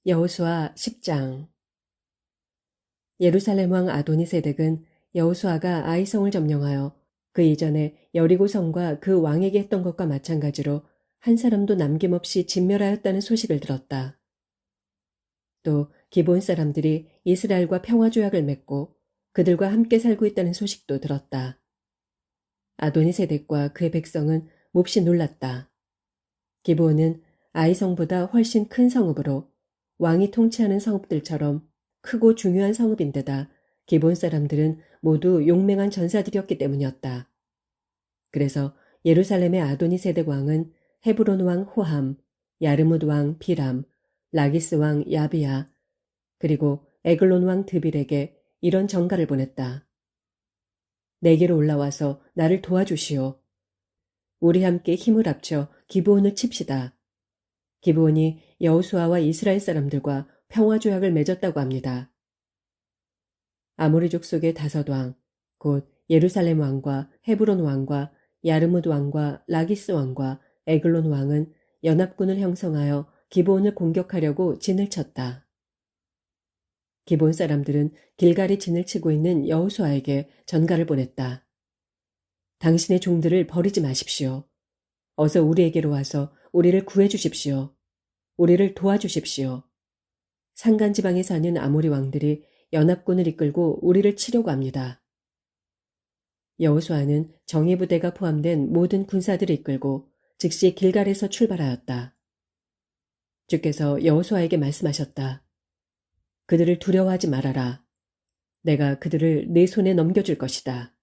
여호수아 10장. 예루살렘 왕 아도니세덱은 여호수아가 아이성을 점령하여 그 이전에 여리고성과 그 왕에게 했던 것과 마찬가지로 한 사람도 남김없이 진멸하였다는 소식을 들었다. 또 기브온 사람들이 이스라엘과 평화조약을 맺고 그들과 함께 살고 있다는 소식도 들었다. 아도니세덱과 그의 백성은 몹시 놀랐다. 기브온은 아이성보다 훨씬 큰 성읍으로 왕이 통치하는 성읍들처럼 크고 중요한 성읍인데다 기브온 사람들은 모두 용맹한 전사들이었기 때문이었다. 그래서 예루살렘의 아도니세덱 왕은 헤브론 왕 호함, 야르뭇 왕 비람, 라기스 왕 야비야, 그리고 에글론 왕 드빌에게 이런 전가를 보냈다. 내게로 올라와서 나를 도와주시오. 우리 함께 힘을 합쳐 기브온을 칩시다. 기브온이 여호수아와 이스라엘 사람들과 평화조약을 맺었다고 합니다. 아모리 족속의 다섯 왕, 곧 예루살렘 왕과 헤브론 왕과 야르뭇 왕과 라기스 왕과 에글론 왕은 연합군을 형성하여 기브온을 공격하려고 진을 쳤다. 기브온 사람들은 길갈이 진을 치고 있는 여호수아에게 전가를 보냈다. 당신의 종들을 버리지 마십시오. 어서 우리에게로 와서 우리를 구해 주십시오. 우리를 도와주십시오. 산간지방에 사는 아모리 왕들이 연합군을 이끌고 우리를 치려고 합니다. 여호수아는 정예부대가 포함된 모든 군사들을 이끌고 즉시 길갈에서 출발하였다. 주께서 여호수아에게 말씀하셨다. 그들을 두려워하지 말아라. 내가 그들을 네 손에 넘겨줄 것이다.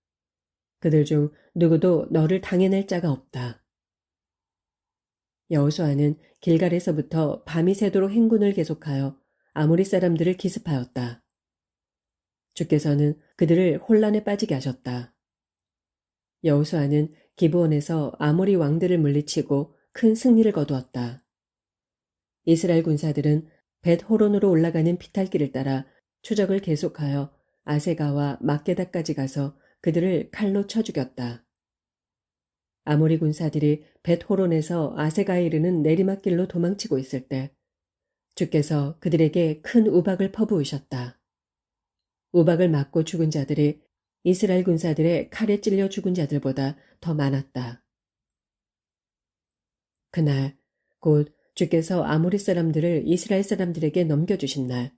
그들 중 누구도 너를 당해낼 자가 없다. 여호수아는 길갈에서부터 밤이 새도록 행군을 계속하여 아모리 사람들을 기습하였다. 주께서는 그들을 혼란에 빠지게 하셨다. 여호수아는 기브온에서 아모리 왕들을 물리치고 큰 승리를 거두었다. 이스라엘 군사들은 벳호론으로 올라가는 피탈길을 따라 추적을 계속하여 아세가와 막게다까지 가서 그들을 칼로 쳐 죽였다. 아모리 군사들이 벳호론에서 아세가에 이르는 내리막길로 도망치고 있을 때 주께서 그들에게 큰 우박을 퍼부으셨다. 우박을 맞고 죽은 자들이 이스라엘 군사들의 칼에 찔려 죽은 자들보다 더 많았다. 그날 곧 주께서 아모리 사람들을 이스라엘 사람들에게 넘겨주신 날,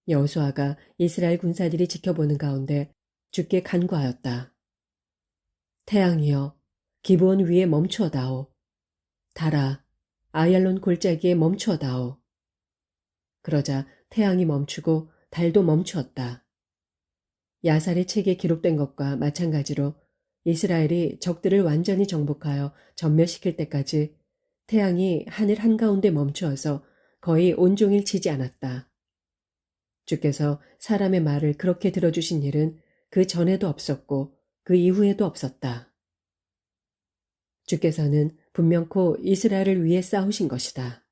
여호수아가 이스라엘 군사들이 지켜보는 가운데 주께 간구하였다. 태양이여, 기브온 위에 멈추어다오. 달아, 아얄론 골짜기에 멈추어다오. 그러자 태양이 멈추고 달도 멈추었다. 야살의 책에 기록된 것과 마찬가지로 이스라엘이 적들을 완전히 정복하여 전멸시킬 때까지 태양이 하늘 한가운데 멈추어서 거의 온종일 지지 않았다. 주께서 사람의 말을 그렇게 들어주신 일은 그 전에도 없었고 그 이후에도 없었다. 주께서는 분명코 이스라엘을 위해 싸우신 것이다.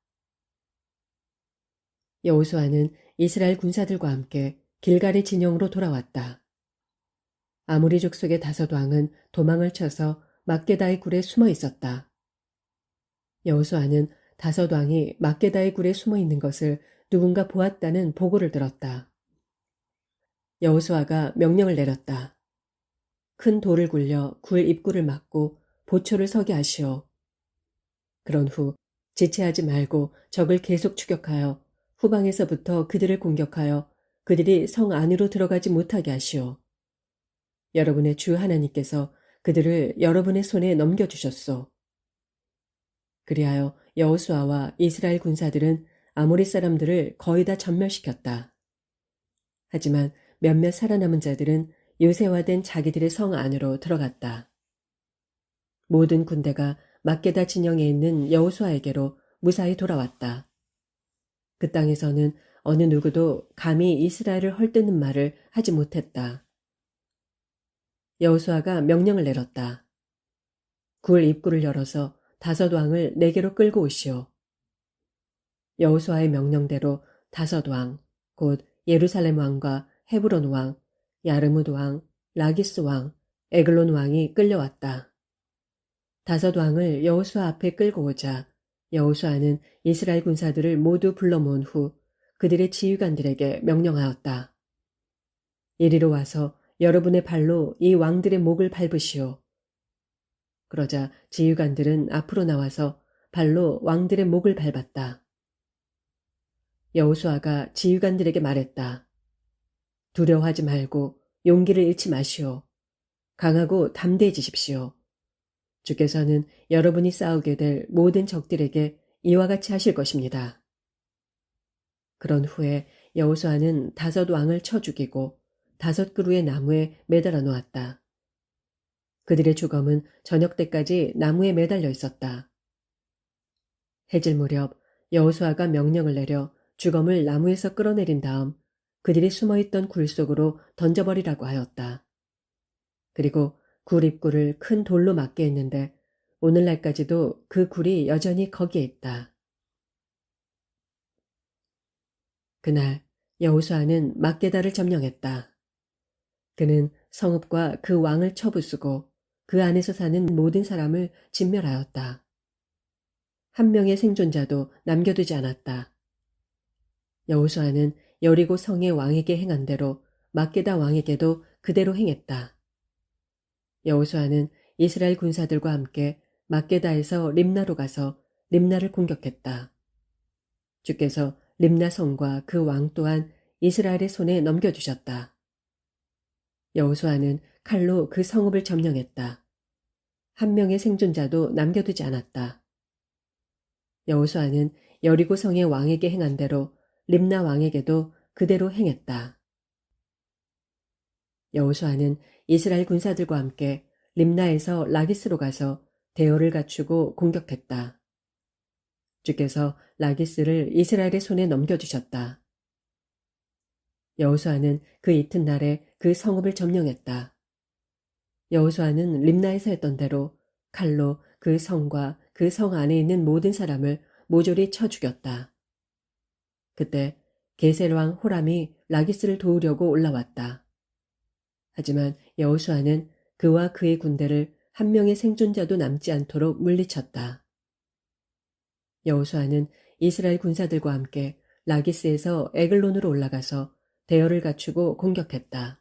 여호수아는 이스라엘 군사들과 함께 길갈의 진영으로 돌아왔다. 아모리 족속의 다섯 왕은 도망을 쳐서 막게다의 굴에 숨어 있었다. 여호수아는 다섯 왕이 막게다의 굴에 숨어 있는 것을 누군가 보았다는 보고를 들었다. 여호수아가 명령을 내렸다. 큰 돌을 굴려 굴 입구를 막고 보초를 서게 하시오. 그런 후 지체하지 말고 적을 계속 추격하여 후방에서부터 그들을 공격하여 그들이 성 안으로 들어가지 못하게 하시오. 여러분의 주 하나님께서 그들을 여러분의 손에 넘겨주셨소. 그리하여 여호수아와 이스라엘 군사들은 아모리 사람들을 거의 다 전멸시켰다. 하지만 몇몇 살아남은 자들은 요새화된 자기들의 성 안으로 들어갔다. 모든 군대가 막게다 진영에 있는 여호수아에게로 무사히 돌아왔다. 그 땅에서는 어느 누구도 감히 이스라엘을 헐뜯는 말을 하지 못했다. 여호수아가 명령을 내렸다. 굴 입구를 열어서 다섯 왕을 내게로 끌고 오시오. 여호수아의 명령대로 다섯 왕, 곧 예루살렘 왕과 헤브론 왕, 야르뭇 왕, 라기스 왕, 에글론 왕이 끌려왔다. 다섯 왕을 여호수아 앞에 끌고 오자 여호수아는 이스라엘 군사들을 모두 불러 모은 후 그들의 지휘관들에게 명령하였다. 이리로 와서 여러분의 발로 이 왕들의 목을 밟으시오. 그러자 지휘관들은 앞으로 나와서 발로 왕들의 목을 밟았다. 여호수아가 지휘관들에게 말했다. 두려워하지 말고 용기를 잃지 마시오. 강하고 담대해지십시오. 주께서는 여러분이 싸우게 될 모든 적들에게 이와 같이 하실 것입니다. 그런 후에 여호수아는 5 왕을 쳐 죽이고 5 그루의 나무에 매달아 놓았다. 그들의 주검은 저녁 때까지 나무에 매달려 있었다. 해질 무렵 여호수아가 명령을 내려 주검을 나무에서 끌어내린 다음 그들이 숨어있던 굴 속으로 던져버리라고 하였다. 그리고 굴 입구를 큰 돌로 막게 했는데 오늘날까지도 그 굴이 여전히 거기에 있다. 그날 여호수아는 막게다를 점령했다. 그는 성읍과 그 왕을 쳐부수고 그 안에서 사는 모든 사람을 진멸하였다. 한 명의 생존자도 남겨두지 않았다. 여호수아는 여리고 성의 왕에게 행한 대로 막게다 왕에게도 그대로 행했다. 여호수아는 이스라엘 군사들과 함께 막게다에서 림나로 가서 림나를 공격했다. 주께서 림나 성과 그 왕 또한 이스라엘의 손에 넘겨주셨다. 여호수아는 칼로 그 성읍을 점령했다. 한 명의 생존자도 남겨두지 않았다. 여호수아는 여리고 성의 왕에게 행한 대로 림나 왕에게도 그대로 행했다. 여호수아는 이스라엘 군사들과 함께 림나에서 라기스로 가서 대열을 갖추고 공격했다. 주께서 라기스를 이스라엘의 손에 넘겨주셨다. 여호수아는 그 이튿날에 그 성읍을 점령했다. 여호수아는 림나에서 했던 대로 칼로 그 성과 그 성 안에 있는 모든 사람을 모조리 쳐 죽였다. 그때 게셀 왕 호람이 라기스를 도우려고 올라왔다. 하지만 여호수아는 그와 그의 군대를 한 명의 생존자도 남지 않도록 물리쳤다. 여호수아는 이스라엘 군사들과 함께 라기스에서 에글론으로 올라가서 대열을 갖추고 공격했다.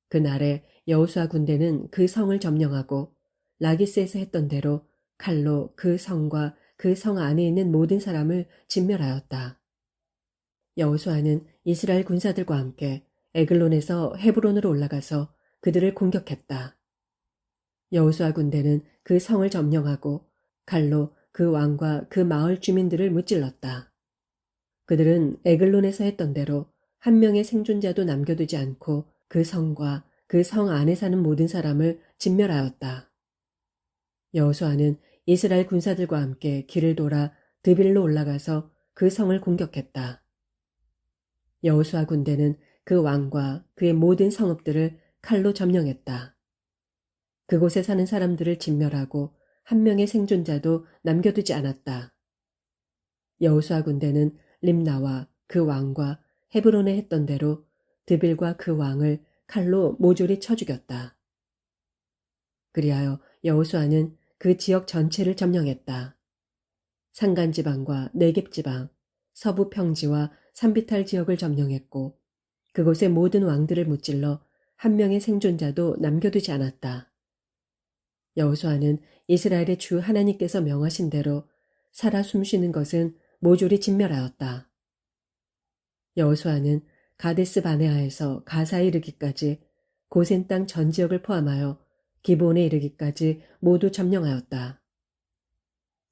그날에 여호수아 군대는 그 성을 점령하고 라기스에서 했던 대로 칼로 그 성과 그 성 안에 있는 모든 사람을 진멸하였다. 여호수아는 이스라엘 군사들과 함께 에글론에서 헤브론으로 올라가서 그들을 공격했다. 여호수아 군대는 그 성을 점령하고 칼로 그 왕과 그 마을 주민들을 무찔렀다. 그들은 에글론에서 했던 대로 한 명의 생존자도 남겨두지 않고 그 성과 그 성 안에 사는 모든 사람을 진멸하였다. 여호수아는 이스라엘 군사들과 함께 길을 돌아 드빌로 올라가서 그 성을 공격했다. 여호수아 군대는 그 왕과 그의 모든 성읍들을 칼로 점령했다. 그곳에 사는 사람들을 진멸하고 한 명의 생존자도 남겨두지 않았다. 여호수아 군대는 림나와 그 왕과 헤브론에 했던 대로 드빌과 그 왕을 칼로 모조리 쳐 죽였다. 그리하여 여호수아는 그 지역 전체를 점령했다. 산간지방과 네겝지방, 서부 평지와 산비탈 지역을 점령했고 그곳의 모든 왕들을 무찔러 한 명의 생존자도 남겨두지 않았다. 여호수아는 이스라엘의 주 하나님께서 명하신 대로 살아 숨쉬는 것은 모조리 진멸하였다. 여호수아는 가데스 바네아에서 가사에 이르기까지 고센 땅 전 지역을 포함하여 기브온에 이르기까지 모두 점령하였다.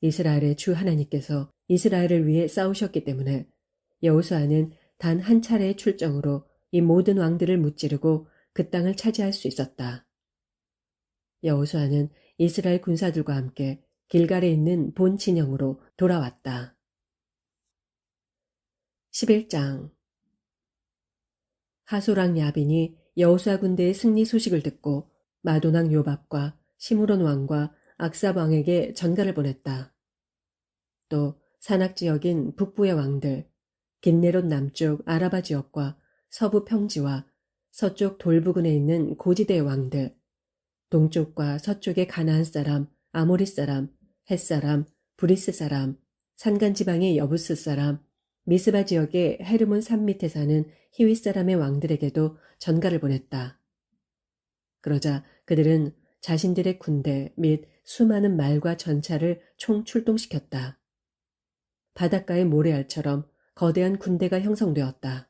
이스라엘의 주 하나님께서 이스라엘을 위해 싸우셨기 때문에 여호수아는 단 한 차례의 출정으로 이 모든 왕들을 무찌르고 그 땅을 차지할 수 있었다. 여호수아는 이스라엘 군사들과 함께 길갈에 있는 본 진영으로 돌아왔다. 11장 하소랑 야빈이 여호수아 군대의 승리 소식을 듣고 마도낭 요밥과 시므론 왕과 악삽 왕에게 전가를 보냈다. 또 산악 지역인 북부의 왕들, 긴네롯 남쪽 아라바 지역과 서부 평지와 서쪽 돌부근에 있는 고지대의 왕들, 동쪽과 서쪽의 가나안 사람, 아모리 사람, 헷 사람, 브리스 사람, 산간 지방의 여부스 사람, 미스바 지역의 헤르몬 산 밑에 사는 히윗 사람의 왕들에게도 전가를 보냈다. 그러자 그들은 자신들의 군대 및 수많은 말과 전차를 총 출동시켰다. 바닷가의 모래알처럼 거대한 군대가 형성되었다.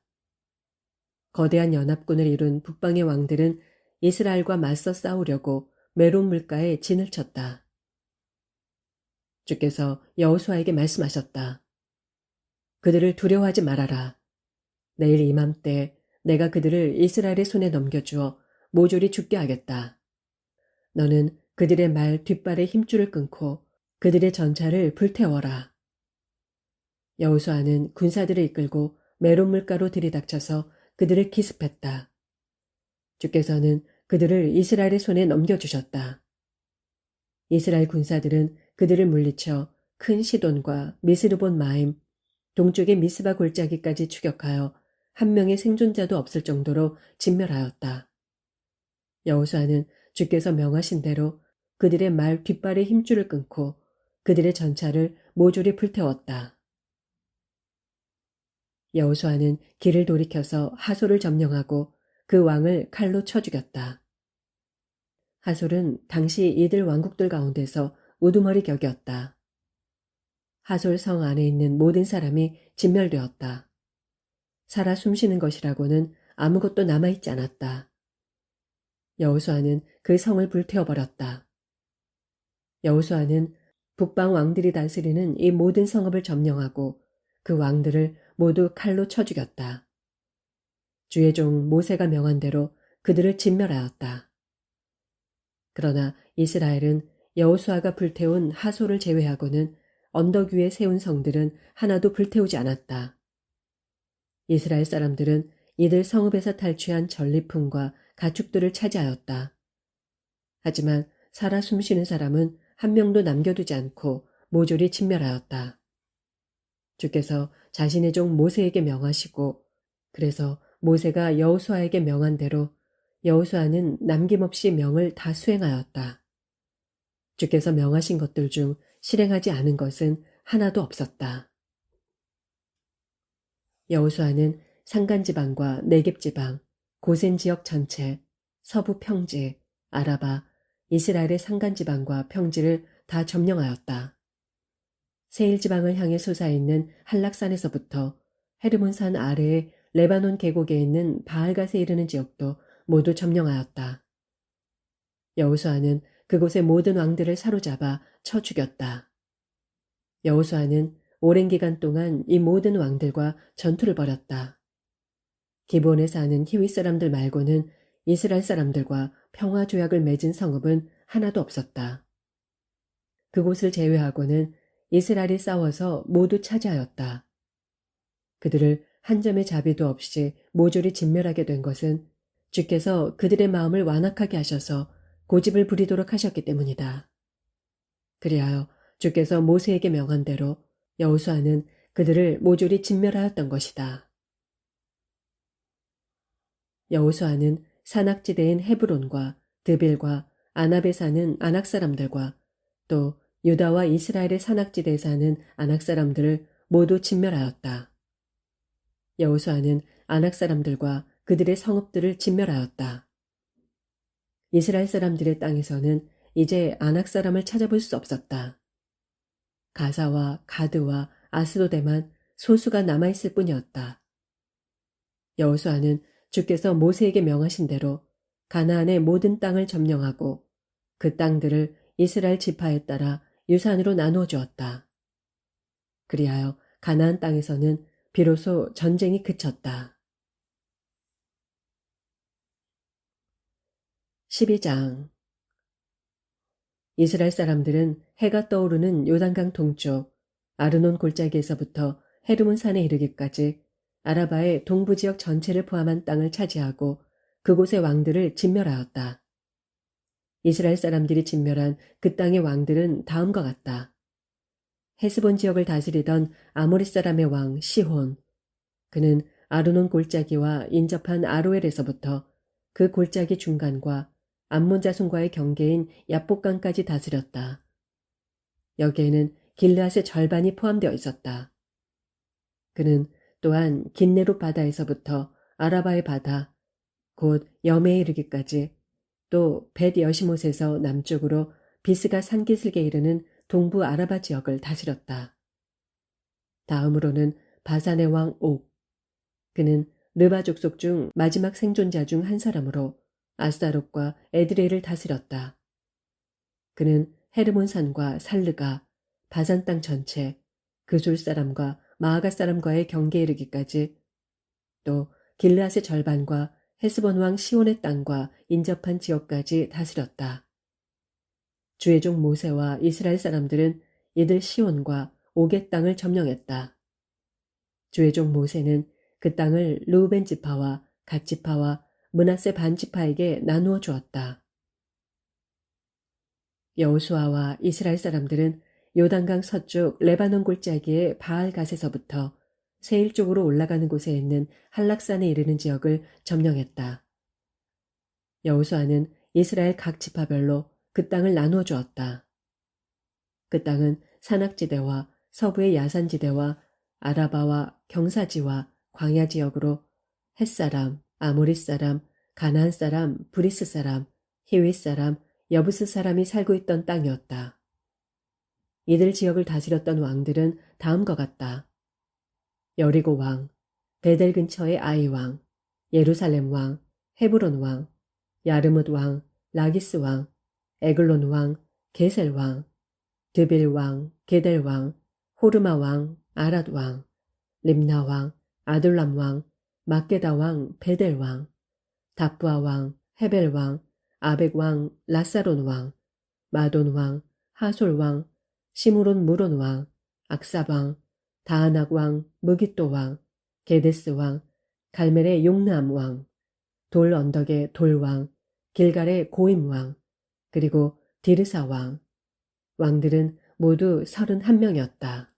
거대한 연합군을 이룬 북방의 왕들은 이스라엘과 맞서 싸우려고 메론 물가에 진을 쳤다. 주께서 여호수아에게 말씀하셨다. 그들을 두려워하지 말아라. 내일 이맘때 내가 그들을 이스라엘의 손에 넘겨주어 모조리 죽게 하겠다. 너는 그들의 말 뒷발의 힘줄을 끊고 그들의 전차를 불태워라. 여호수아는 군사들을 이끌고 메론 물가로 들이닥쳐서 그들을 기습했다. 주께서는 그들을 이스라엘의 손에 넘겨주셨다. 이스라엘 군사들은 그들을 물리쳐 큰 시돈과 미스르본 마임, 동쪽의 미스바 골짜기까지 추격하여 한 명의 생존자도 없을 정도로 진멸하였다. 여호수아는 주께서 명하신 대로 그들의 말 뒷발의 힘줄을 끊고 그들의 전차를 모조리 불태웠다. 여호수아는 길을 돌이켜서 하솔을 점령하고 그 왕을 칼로 쳐 죽였다. 하솔은 당시 이들 왕국들 가운데서 우두머리 격이었다. 하솔 성 안에 있는 모든 사람이 진멸되었다. 살아 숨쉬는 것이라고는 아무것도 남아있지 않았다. 여호수아는 그 성을 불태워버렸다. 여호수아는 북방 왕들이 다스리는 이 모든 성읍을 점령하고 그 왕들을 모두 칼로 쳐 죽였다. 주의 종 모세가 명한 대로 그들을 진멸하였다. 그러나 이스라엘은 여호수아가 불태운 하솔을 제외하고는 언덕 위에 세운 성들은 하나도 불태우지 않았다. 이스라엘 사람들은 이들 성읍에서 탈취한 전리품과 가축들을 차지하였다. 하지만 살아 숨쉬는 사람은 한 명도 남겨두지 않고 모조리 진멸하였다. 주께서 자신의 종 모세에게 명하시고 그래서 모세가 여호수아에게 명한 대로 여호수아는 남김없이 명을 다 수행하였다. 주께서 명하신 것들 중 실행하지 않은 것은 하나도 없었다. 여호수아는 산간지방과 네겝지방, 고센 지역 전체, 서부 평지, 아라바, 이스라엘의 산간지방과 평지를 다 점령하였다. 세일지방을 향해 솟아있는 한락산에서부터 헤르몬산 아래의 레바논 계곡에 있는 바알갓에 이르는 지역도 모두 점령하였다. 여호수아는 그곳의 모든 왕들을 사로잡아 쳐 죽였다. 여호수아는 오랜 기간 동안 이 모든 왕들과 전투를 벌였다. 기브온에 사는 히윗 사람들 말고는 이스라엘 사람들과 평화 조약을 맺은 성읍은 하나도 없었다. 그곳을 제외하고는 이스라엘이 싸워서 모두 차지하였다. 그들을 한 점의 자비도 없이 모조리 진멸하게 된 것은 주께서 그들의 마음을 완악하게 하셔서 고집을 부리도록 하셨기 때문이다. 그리하여 주께서 모세에게 명한 대로 여호수아는 그들을 모조리 진멸하였던 것이다. 여호수아는 산악지대인 헤브론과 드빌과 아납에 사는 아낙 사람들과 또 유다와 이스라엘의 산악지대에 사는 아낙 사람들을 모두 진멸하였다. 여호수아는 아낙 사람들과 그들의 성읍들을 진멸하였다. 이스라엘 사람들의 땅에서는 이제 아낙 사람을 찾아볼 수 없었다. 가사와 가드와 아스도데만 소수가 남아있을 뿐이었다. 여호수아는 주께서 모세에게 명하신 대로 가나안의 모든 땅을 점령하고 그 땅들을 이스라엘 지파에 따라 유산으로 나누어 주었다. 그리하여 가나안 땅에서는 비로소 전쟁이 그쳤다. 12장 이스라엘 사람들은 해가 떠오르는 요단강 동쪽 아르논 골짜기에서부터 헤르몬 산에 이르기까지 아라바의 동부 지역 전체를 포함한 땅을 차지하고 그곳의 왕들을 진멸하였다. 이스라엘 사람들이 진멸한 그 땅의 왕들은 다음과 같다. 헤스본 지역을 다스리던 아모리 사람의 왕 시혼. 그는 아르논 골짜기와 인접한 아로엘에서부터 그 골짜기 중간과 암몬 자손과의 경계인 야복강까지 다스렸다. 여기에는 길르앗의 절반이 포함되어 있었다. 그는 또한 긴네롯 바다에서부터 아라바의 바다, 곧 여메에 이르기까지 또 벳 여시못에서 남쪽으로 비스가 산기슭에 이르는 동부 아라바 지역을 다스렸다. 다음으로는 바산의 왕 옥. 그는 르바 족속 중 마지막 생존자 중 한 사람으로 아스타롯과 에드레를 다스렸다. 그는 헤르몬산과 살르가, 바산 땅 전체, 그술 사람과 마아가 사람과의 경계에 이르기까지 또 길르앗의 절반과 헤스본 왕 시온의 땅과 인접한 지역까지 다스렸다. 주의 종 모세와 이스라엘 사람들은 이들 시온과 옥의 땅을 점령했다. 주의 종 모세는 그 땅을 르우벤 지파와 갓 지파와 므낫세 반 지파에게 나누어 주었다. 여호수아와 이스라엘 사람들은 요단강 서쪽 레바논 골짜기의 바알갓에서부터 세일 쪽으로 올라가는 곳에 있는 한락산에 이르는 지역을 점령했다. 여호수아는 이스라엘 각 지파별로 그 땅을 나누어 주었다. 그 땅은 산악지대와 서부의 야산지대와 아라바와 경사지와 광야 지역으로 햇사람, 아모리 사람, 가나안 사람, 브리스 사람, 히윗 사람, 여부스 사람이 살고 있던 땅이었다. 이들 지역을 다스렸던 왕들은 다음과 같다. 여리고 왕, 베델 근처의 아이 왕, 예루살렘 왕, 헤브론 왕, 야르뭇 왕, 라기스 왕, 에글론 왕, 게셀 왕, 드빌 왕, 게델 왕, 호르마 왕, 아랏 왕, 림나 왕, 아둘람 왕, 막게다 왕, 베델 왕, 다부아 왕, 헤벨 왕, 아벡 왕, 라사론 왕, 마돈 왕, 하솔 왕, 시므론 무론 왕, 악삽 왕, 다하낙 왕, 무깃도 왕, 게데스 왕, 갈멜의 용남 왕, 돌 언덕의 돌 왕, 길갈의 고임 왕, 그리고 디르사 왕. 왕들은 모두 31명이었다.